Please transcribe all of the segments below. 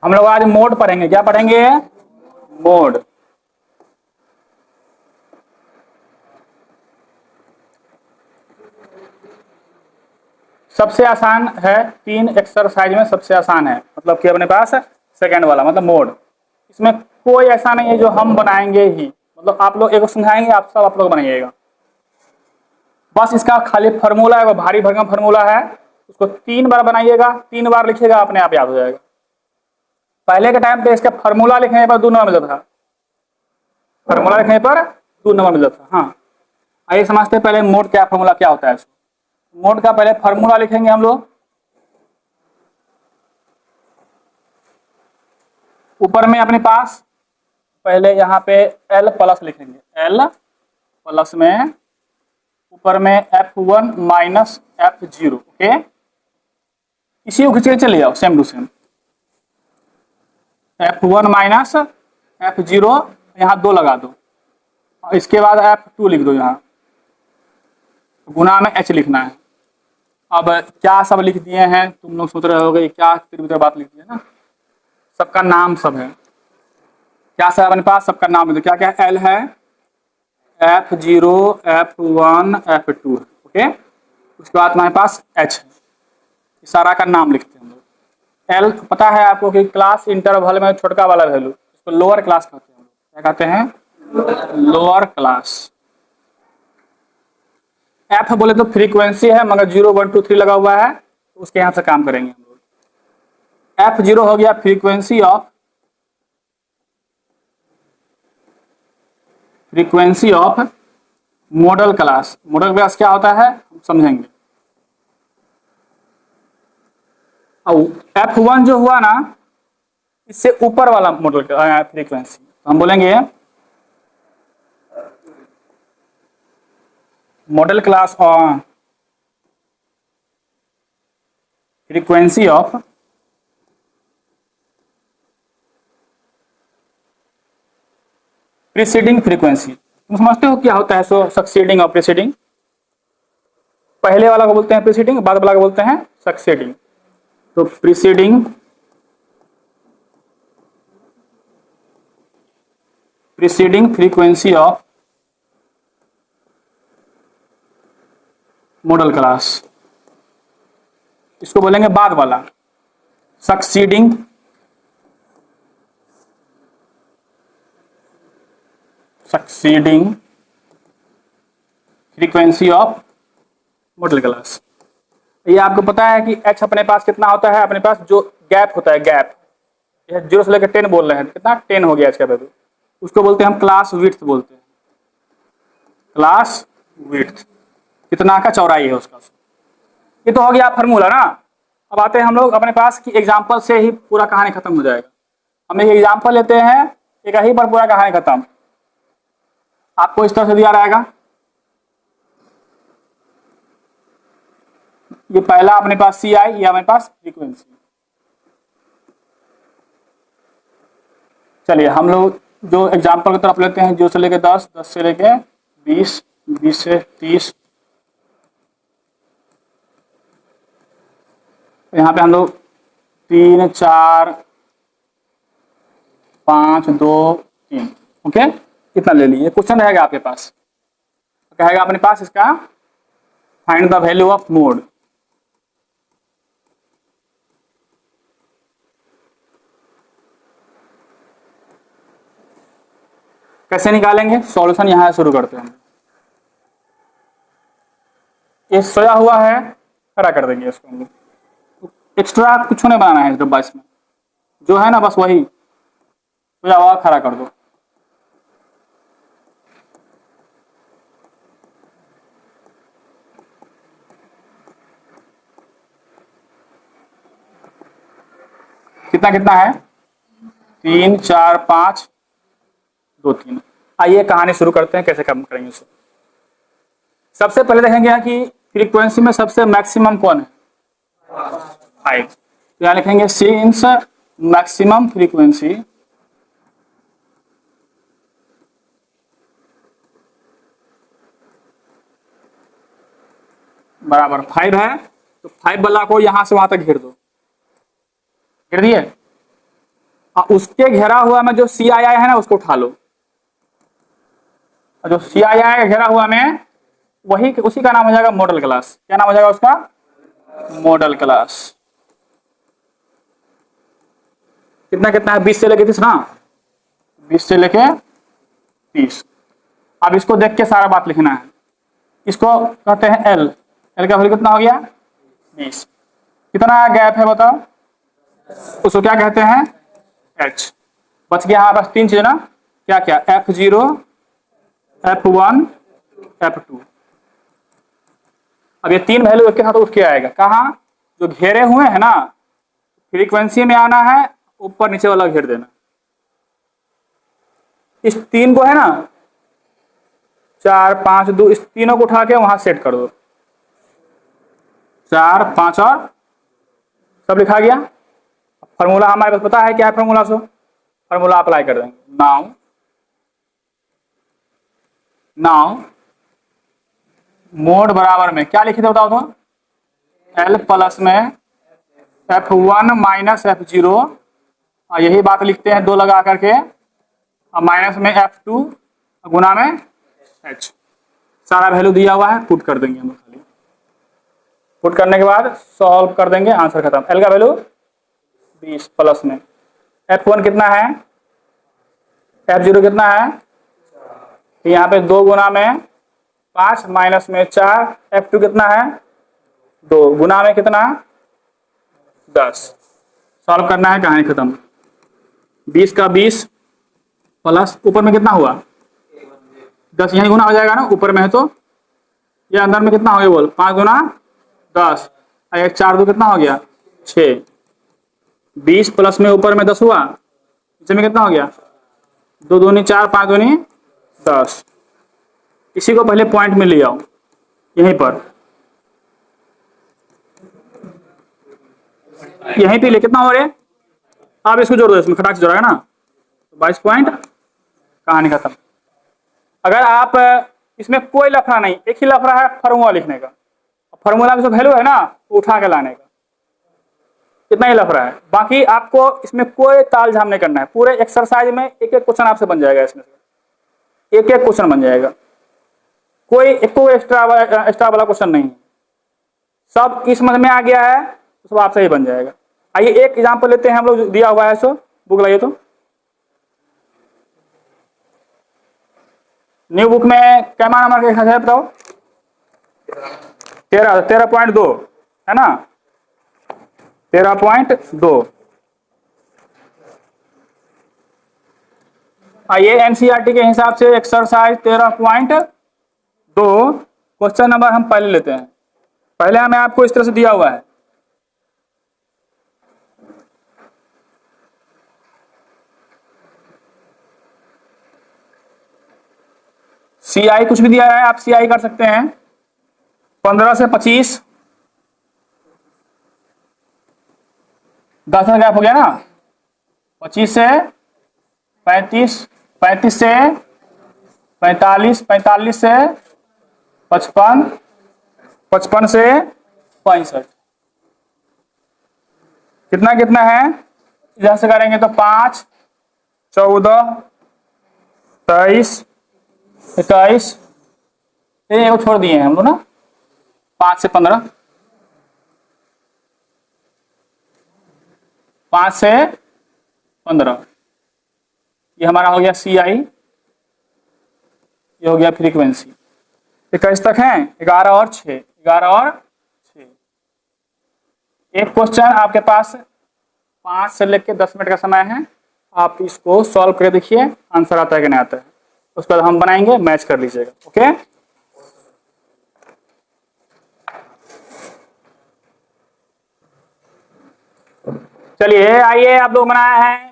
हम लोग आज मोड पढ़ेंगे। क्या पढ़ेंगे? मोड। सबसे आसान है, 3 एक्सरसाइज में सबसे आसान है, मतलब कि अपने पास सेकंड वाला मतलब मोड। इसमें कोई ऐसा नहीं है जो हम बनाएंगे ही, मतलब आप लोग एक समझाएंगे, आप लोग बनाइएगा। बस इसका खाली फार्मूला है, वो भारी भरकम फार्मूला है, उसको 3 बार बनाइएगा, 3 बार लिखिएगा, अपने आप याद हो जाएगा। पहले के टाइम पे इसका फार्मूला लिखने पर 2 नंबर मिलता था। फार्मूला लिखने पर 2 नंबर मिलता था। हाँ, आइए समझते हैं पहले मोड क्या, फार्मूला क्या होता है। मोड का पहले फार्मूला लिखेंगे हम लोग। ऊपर में अपने पास पहले यहाँ पे L प्लस लिखेंगे, L प्लस में ऊपर में F1 माइनस F0। ओके, इसी को खींच के चले जाओ same to same. F1 minus F0, यहाँ 2 लगा दो, इसके बाद F2 लिख दो, यहाँ गुना में H लिखना है। अब क्या सब लिख दिए हैं, तुम लोग सोच रहे होगे क्या तिरबितर बात लिख दी है ना। सबका नाम सब है, क्या सब अपने पास, सबका नाम है। क्या क्या L है, F0, F1, F2। ओके, उसके बाद हमारे पास H है, सारा का नाम लिखते हैं हम लोग। L पता है आपको कि क्लास इंटरवल में छोटका वाला वैल्यू, इसको लोअर क्लास कहते हैं। क्या कहते हैं? Lower class. F बोले तो फ्रीक्वेंसी है, मगर 0 1 2 3 लगा हुआ है, तो उसके यहाँ से काम करेंगे हम लोग। F0 हो गया frequency of model class. Model class क्या होता है हम समझेंगे। अब F1 जो हुआ ना, इससे ऊपर वाला मॉडल फ्रीक्वेंसी, तो हम बोलेंगे model class on frequency of preceding frequency. तुम समझते हो क्या होता है सो सक्सीडिंग और प्रीसीडिंग? पहले वाला को बोलते हैं प्रीसीडिंग, बाद वाला को बोलते हैं सक्सीडिंग। तो preceding frequency of model class, इसको बोलेंगे बाद वाला succeeding frequency of model class. ये आपको पता है कि H अपने पास कितना होता है, अपने पास जो गैप होता है, गैप 0 से लेकर 10 बोल रहे हैं, कितना 10 हो गया इसका वैल्यू, उसको बोलते हैं हम क्लास विड्थ बोलते हैं। क्लास विड्थ कितना का चौड़ाई है उसका। ये तो हो गया फार्मूला ना। अब आते हैं हम लोग अपने पास कि एग्जाम्पल से ही पूरा कहानी खत्म हो जाएगा। हम एक एग्जाम्पल लेते हैं, एक ही पर पूरा कहानी खत्म। आपको इस तरह से दिया रहेगा, ये पहला अपने पास CI, ये अपने पास फ्रीक्वेंसी। चलिए हम लोग जो एग्जाम्पल की तरफ लेते हैं, 0 से लेके 10, 10 से लेके 20, 20 से 30। यहाँ पे हम लोग 3 4 5 2 3, ओके, इतना ले लीजिए। क्वेश्चन रहेगा आपके पास, कहेगा अपने पास इसका find the value of mode. कैसे निकालेंगे सॉल्यूशन, यहां शुरू करते हैं। ये सोया हुआ है, खड़ा कर देंगे इसको हम लोग। एक्स्ट्रा कुछ नहीं बनाना है इस डब्बा, इसमें जो है ना बस वही सोया हुआ खड़ा कर दो। कितना कितना है? 3 4 5 2 3। आइए कहानी शुरू करते हैं, कैसे काम करेंगे उसको। सबसे पहले देखेंगे कि फ्रीक्वेंसी में सबसे मैक्सिमम कौन है? 5। तो यहाँ लिखेंगे सिंस मैक्सिमम फ्रीक्वेंसी बराबर 5 है, तो 5 वाला को यहां से वहां तक घेर दो। घेर दिए? उसके घेरा हुआ में जो सी आई आई है ना उसको उठा लो, और जो सी आई आई का घेरा हुआ में वही उसी का नाम हो जाएगा मॉडल क्लास। क्या नाम हो जाएगा उसका? Model class. कितना कितना है? 20 से लेके 30 ना, 20 से लेके 30। अब इसको देख के सारा बात लिखना है। इसको कहते हैं एल, एल का वैल्यू कितना हो गया? 20। कितना गैप है बताओ? उसको क्या कहते हैं? एच। बच गया हमारे पास 3 चीज ना, क्या क्या? F0, F1, F2। अब ये 3 वैल्यू एक के साथ उठ के आएगा कहाँ? जो घेरे हुए हैं ना, फ्रीक्वेंसी में आना है, ऊपर नीचे वाला घेर देना। इस 3 को है ना 4 5 2, इस तीनों को उठा के वहां सेट कर दो। 4 5 और सब लिखा गया। फॉर्मूला हमारे पास पता है क्या है फॉर्मूला, सो फॉर्मूला अप्लाई कर देंगे। नाउ मोड बराबर में क्या लिखे थे बताओ तो? एल प्लस में F1 माइनस F0, और यही बात लिखते हैं 2 लगा करके, और माइनस में F2 गुना में H। सारा वैल्यू दिया हुआ है, पुट कर देंगे हम खाली। पुट करने के बाद सॉल्व कर देंगे, आंसर खत्म। एल का वैल्यू 20 प्लस में F1 कितना है, F0 कितना है, तो यहाँ पे 2 गुना में 5 माइनस में 4, F2 कितना है 2 गुना में कितना 10। सॉल्व करना है, कहानी खत्म। 20 का 20 प्लस ऊपर में कितना हुआ 10, यही गुना हो जाएगा ना, ऊपर में है तो ये अंदर में कितना हो गया बोल, 5 गुना 10, 1 4 2 कितना हो गया 6। 20 प्लस में ऊपर में 10 हुआ, नीचे में कितना हो गया 2 दूनी 4 5 दूनी 10। इसी को पहले पॉइंट में ले आओ, यहीं पर यहीं पे ले कितना हो रहे, आप इसको जोड़ दो, इसमें खटाक से जोड़ेगा ना 22 पॉइंट, कहानी खत्म। अगर आप इसमें कोई लफड़ा नहीं, एक ही लफड़ा है फार्मूला लिखने का, फार्मूला में जो वैल्यू है ना वो उठा के लाने का, इतना ही लफड़ा है। बाकी आपको इसमें कोई ताल झाम नहीं करना है। पूरे एक्सरसाइज में एक एक क्वेश्चन आपसे बन जाएगा, इसमें से एक एक क्वेश्चन बन जाएगा, कोई एक्स्ट्रा वाला क्वेश्चन नहीं, सब इस समझ में आ गया है तो सब आपसे ही बन जाएगा। आइए एक एग्जांपल लेते हैं हम लोग, दिया हुआ है सो बुक लाइए तो। न्यू बुक में कैमा नंबर का है बताओ? 13.2 है ना, 13.2। आइए एनसीईआरटी के हिसाब से एक्सरसाइज 13.2 क्वेश्चन नंबर हम पहले लेते हैं। पहले हमें आपको इस तरह से दिया हुआ है, सीआई कुछ भी दिया है, आप सीआई कर सकते हैं। 15 से 25 10 गैप हो गया ना, 25 से 35, 35 से 45, 45 से 55, 55 से 65। कितना कितना है, इधर से करेंगे तो 5 14 23 21, ये छोड़ दिए हैं हम लोग ना, 5 से 15, 5 से 15, ये हमारा हो गया सी आई, ये हो गया फ्रीक्वेंसी। 21 तक है, 11 और 6, 11 और 6। एक क्वेश्चन आपके पास 5 से लेकर 10 मिनट का समय है, आप इसको सॉल्व करके देखिए आंसर आता है कि नहीं आता है, उसके बाद हम बनाएंगे, मैच कर लीजिएगा। ओके, चलिए आइए आप लोग बनाया है,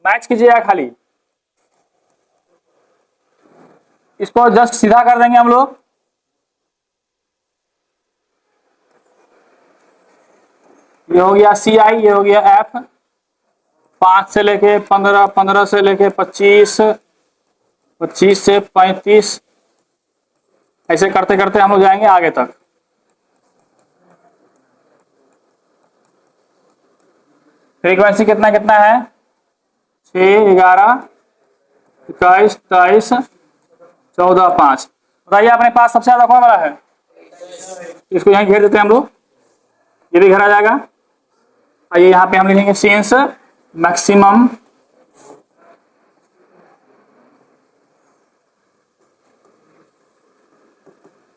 मैच कीजिएगा खाली, इसको जस्ट सीधा कर देंगे हम लोग। ये हो गया सी आई, ये हो गया एफ। 5 से लेके 15, 15 से लेके 25, 25 से 35, ऐसे करते करते हम लोग जाएंगे आगे तक। फ्रीक्वेंसी कितना कितना है, 6, 11, 21, 23, 14, 5। बताइए अपने पास सबसे ज्यादा कौन वाला है? इसको यहाँ घेर देते हैं हम लोग, ये भी घर आ जाएगा। आइए यहाँ पे हम लिखेंगे सिंस मैक्सिमम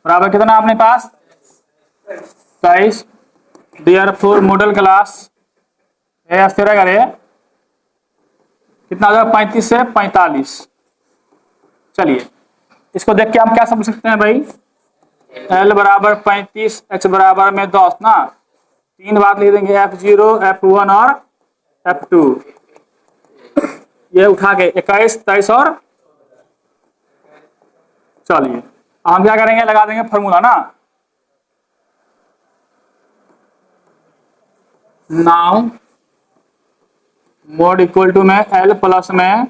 बराबर कितना अपने पास 23, देयरफॉर मॉडल क्लास स्थिर करे कितना हो जाएगा 35 से 45। चलिए इसको देख के हम क्या समझ सकते हैं भाई, L बराबर 35, H बराबर में 10 ना, तीन बात लिख देंगे F0, F1 और F2। ये उठा के 21, 23 और चलिए हम क्या करेंगे, लगा देंगे फॉर्मूला ना। नाउ मोड इक्वल टू में L प्लस में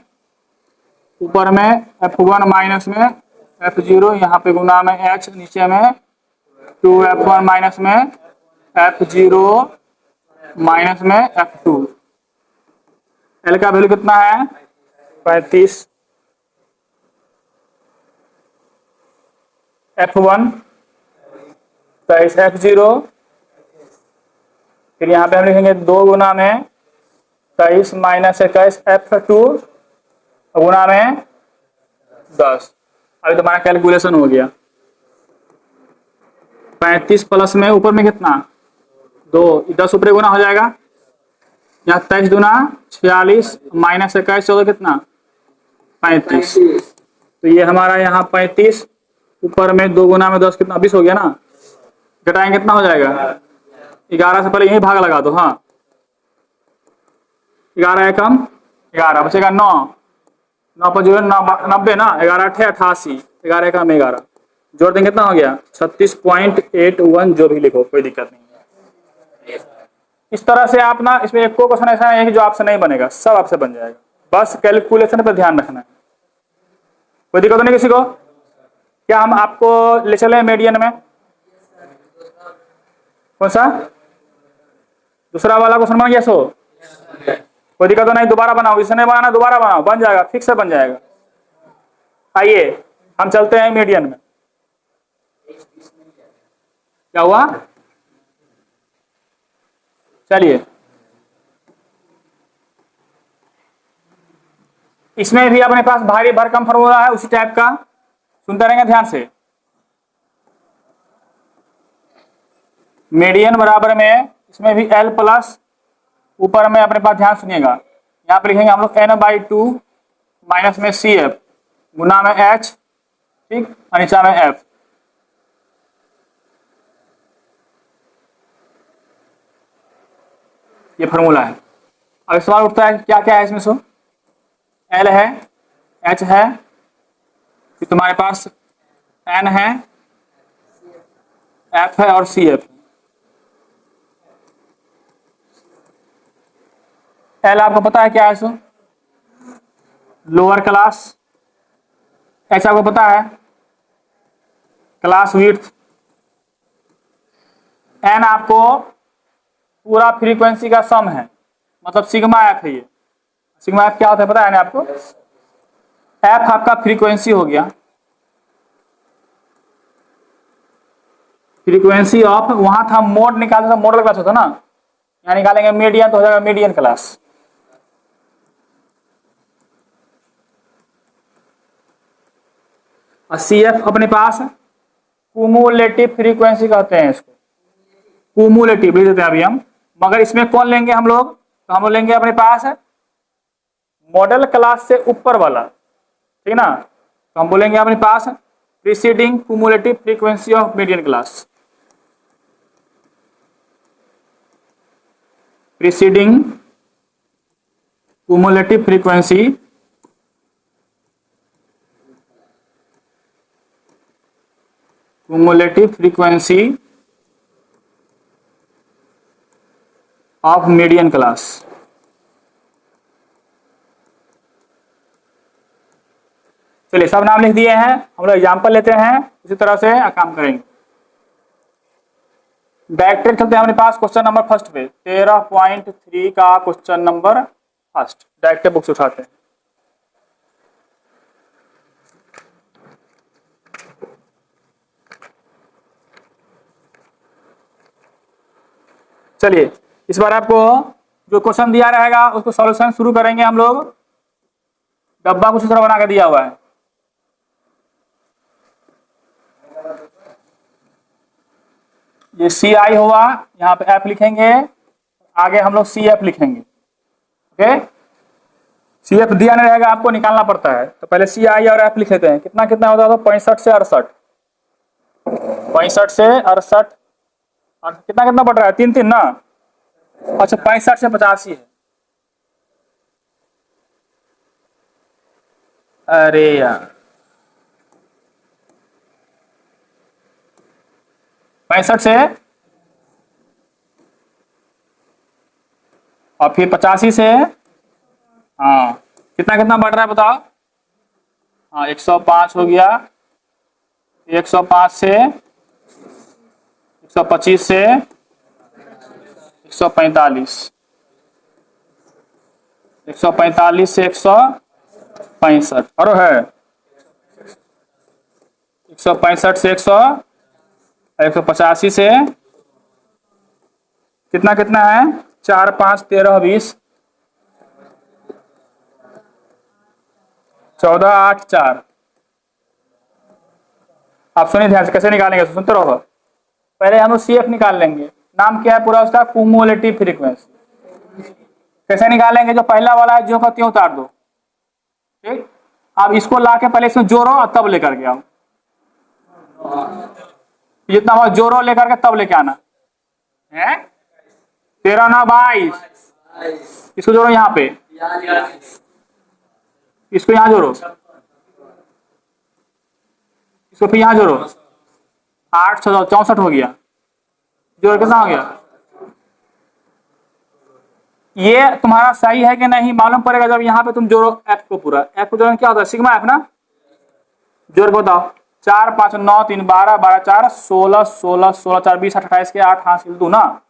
ऊपर में F1 माइनस में F0, यहाँ पे गुना में H, नीचे में 2F1 माइनस में F0 माइनस में F2। L का वैल्यू कितना है 35, F1 23, F0 फिर यहाँ पे हम लिखेंगे 2 गुना में 23 माइनस 21 F2 गुना में 10। अभी तुम्हारा कैलकुलेशन हो गया। 35 प्लस में ऊपर में कितना 2, 10 ऊपर गुना हो जाएगा, यहाँ 23 दूना 46 माइनस 21 14 कितना 35। तो ये हमारा यहाँ 35 ऊपर में 2 गुना में 10 कितना 20 हो गया ना, घटाएंगे कितना हो जाएगा 11 से पहले यही भाग लगा दो। हाँ 11 है कम 11 बचेगा 9, 9 पर जो है 90 ना, 11 8 88, 11 कम 11 जोड़ देंगे कितना हो गया 36.81। जो भी लिखो कोई दिक्कत नहीं है। इस तरह से आप ना, इसमें एक को क्वेश्चन ऐसा है कि जो आपसे नहीं बनेगा, सब आपसे बन जाएगा, बस कैलकुलेशन पर ध्यान रखना है। कोई दिक्कत नहीं किसी को? क्या हम आपको ले चले मीडियन में? कौन सा दूसरा वाला क्वेश्चन बन गया सो? कोई दिक्कत नहीं, दोबारा बनाओ, इसे नहीं बनाना दोबारा बनाओ, बन जाएगा, फिक्स से बन जाएगा। आइए हम चलते हैं मीडियन में। क्या हुआ? चलिए इसमें भी अपने पास भारी भरकम फॉर्मूला है उसी टाइप का, सुनते रहेंगे ध्यान से। मीडियन बराबर में इसमें भी L प्लस ऊपर में अपने पास ध्यान सुनिएगा, यहाँ पे लिखेंगे हम लोग N/2 माइनस में CF गुना में H, ठीक, और नीचा में F। ये फॉर्मूला है। अब सवाल उठता है क्या क्या है इसमें सो? L है, H है, फिर तुम्हारे पास N है, F है और CF। L आपको पता है क्या है सो? Lower class. H आपको पता है क्लास विड्थ। N आपको पूरा फ्रीक्वेंसी का सम है, मतलब सिग्मा एफ है। ये सिग्मा एफ क्या होता है पता है ना आपको? एफ आपका फ्रीक्वेंसी हो गया, फ्रीक्वेंसी ऑफ, वहां था मोड निकालते था, मॉडल क्लास होता ना, यहाँ निकालेंगे मीडियन तो हो जाएगा मीडियन क्लास। और सी एफ अपने पास कुमुलेटिव फ्रीक्वेंसी कहते हैं इसको, कुमुलेटिव लिख देते हैं अभी हम। मगर इसमें कौन लेंगे हम लोग? तो हम लेंगे अपने पास मॉडल क्लास से ऊपर वाला, ठीक ना। तो हम बोलेंगे अपने पास preceding cumulative frequency of median class, preceding cumulative frequency of median class. चलिए सब नाम लिख दिए हैं, हम लोग एग्जाम्पल लेते हैं, उसी तरह से काम करेंगे। डायरेक्ट चलते हैं अपने पास क्वेश्चन नंबर फर्स्ट पे, 13.3 का question number fast direct book से उठाते हैं। चलिए इस बार आपको जो क्वेश्चन दिया रहेगा उसको सॉल्यूशन शुरू करेंगे हम लोग। डब्बा कुछ इस तरह बना के दिया हुआ है। ये सी आई हुआ, यहाँ पे एफ लिखेंगे, आगे हम लोग सी एफ लिखेंगे। ओके, सी एफ दिया नहीं रहेगा, आपको निकालना पड़ता है। तो पहले सी आई और एफ लिख लेते हैं। कितना कितना होता है? तो 65 से 68, 65 से 68 कितना कितना बढ़ रहा है? 3 3 ना। अच्छा 65 से 85 है। अरे यार 65 से और फिर 85 से, हाँ कितना कितना बढ़ रहा है बताओ? हाँ 105 हो गया, 105 से 125 से 145, 145 से 165 और है 165 से 185 से कितना कितना है? 4 5 13 20 14 8 4। आप सुनिए ध्यान से, कैसे निकालेंगे सुनते रहो। पहले हम लोग सी एफ निकाल लेंगे। नाम क्या है पूरा उसका? Cumulative frequency. कैसे निकालेंगे? जो पहला वाला है जो का त्यों उतार दो। ठीक, अब इसको लाके पहले इसमें जोड़ो और तब लेकर के आओ। जितना हुआ जोड़ो लेकर के तब लेके आना है। 13 ना 22, इसको जोड़ो यहाँ पे, इसको यहाँ जोड़ो, इसको फिर यहाँ जोड़ो। 8 64 हो गया। जोड़ कितना हो गया? ये तुम्हारा सही है कि नहीं मालूम पड़ेगा जब यहाँ पे तुम जोड़ो एफ को। पूरा एफ को जोड़ने क्या होता है? सिग्मा एफ ना। जोड़ को बताओ। 4 5 9 3 12 12 4 16 16 16 4 20 28 के 8 हाथ 2 ना,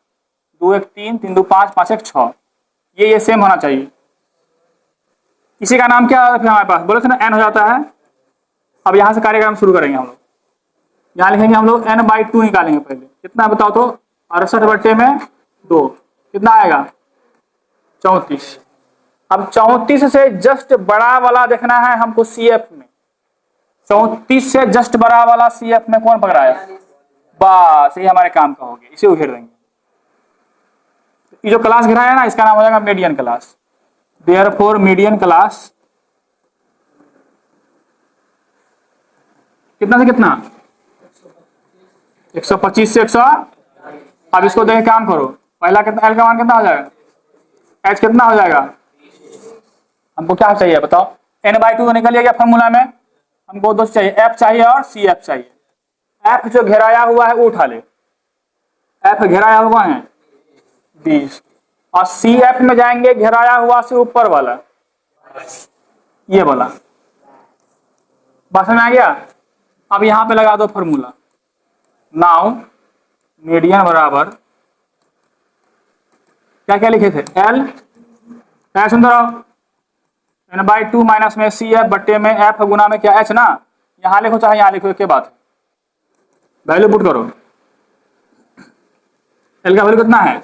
2 1 3 3 2 5 5 1 6। ये सेम होना चाहिए। इसी का नाम क्या है फिर हमारे पास? बोले थे ना एन हो जाता है। अब यहाँ से कार्यक्रम शुरू करेंगे हम लोग। यहाँ लिखेंगे हम लोग n/2 निकालेंगे। पहले कितना बताओ तो? 68 में 2 कितना आएगा? 34। अब 34 से जस्ट बड़ा वाला देखना है हमको सी एफ में। 34 से जस्ट बड़ा वाला सी एफ में कौन पकड़ा है? बस ये हमारे काम का हो गया, इसे उघेर देंगे। ये जो क्लास गिराया है ना, इसका नाम हो जाएगा median class. Therefore median class कितना से कितना? 125 से 100। अब इसको देख काम करो। पहला कितना? एल का मान कितना हो जाएगा? एच कितना हो जाएगा? हमको क्या चाहिए बताओ? n/2 तो निकल गया फॉर्मूला में। हमको दो चाहिए, एफ चाहिए और सी एफ चाहिए। एफ जो घेराया हुआ है वो उठा ले। एफ घेराया हुआ है 20, और सी एफ में जाएंगे घेराया हुआ से ऊपर वाला, ये वाला। बात समझ में आ गया? अब यहां पे लगा दो फॉर्मूला। नाउ मीडियन बराबर क्या क्या लिखे थे? एल, सुंदर n/2 माइनस में सी एफ बट्टे में एफ गुना में क्या एच ना। यहां लिखो चाहे यहां लिखो, एक बात है। वैल्यू पुट करो। एल का वैल्यू कितना है?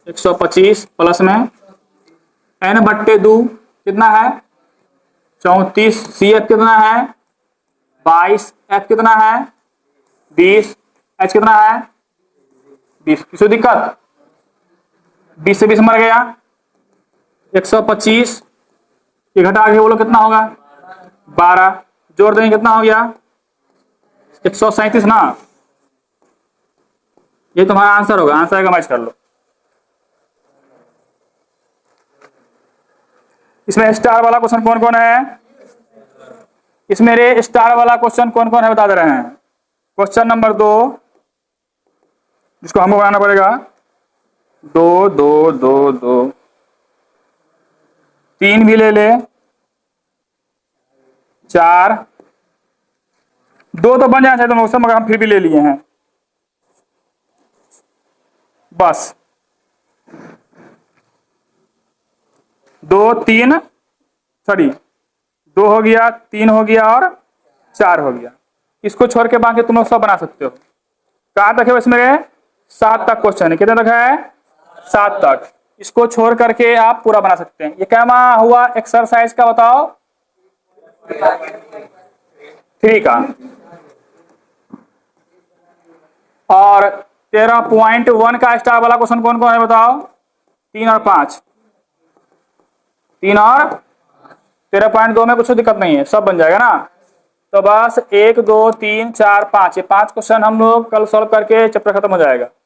125 प्लस में n/2 कितना है? 34। सी एफ कितना है? 22। एफ कितना है? 20। एच कितना है? 20। किसी दिक्कत? 20 से 20 मर गया। 125 ये घटा के बोलो कितना होगा? 12। जोड़ देंगे कितना हो गया? 137 ना। ये तुम्हारा आंसर होगा। आंसर का मैच कर लो। इसमें स्टार वाला क्वेश्चन कौन कौन है? इसमें रे स्टार वाला क्वेश्चन कौन कौन है बता दे रहे हैं। क्वेश्चन नंबर 2 जिसको हमको बनाना पड़ेगा 2 2 2 2, 3 भी ले ले, 4 2 तो बन जाना चाहिए दोनों, मगर हम फिर भी ले लिए हैं बस। 2 3 सॉरी 2 हो गया, 3 हो गया और 4 हो गया। इसको छोड़ के बाकी तुम लोग सब बना सकते हो। कहाँ तक है इसमें? 7 तक क्वेश्चन है। कितने तक है? 7 तक। इसको छोड़ करके आप पूरा बना सकते हैं। ये क्या हुआ एक्सरसाइज का बताओ? 3 का। और 13.1 का स्टार वाला क्वेश्चन कौन कौन है बताओ? 3 और 5। 3 और 13.2 में कुछ दिक्कत नहीं है, सब बन जाएगा ना। तो बस 1 2 3 4 5 ये 5 क्वेश्चन हम लोग कल सॉल्व करके चैप्टर खत्म हो जाएगा।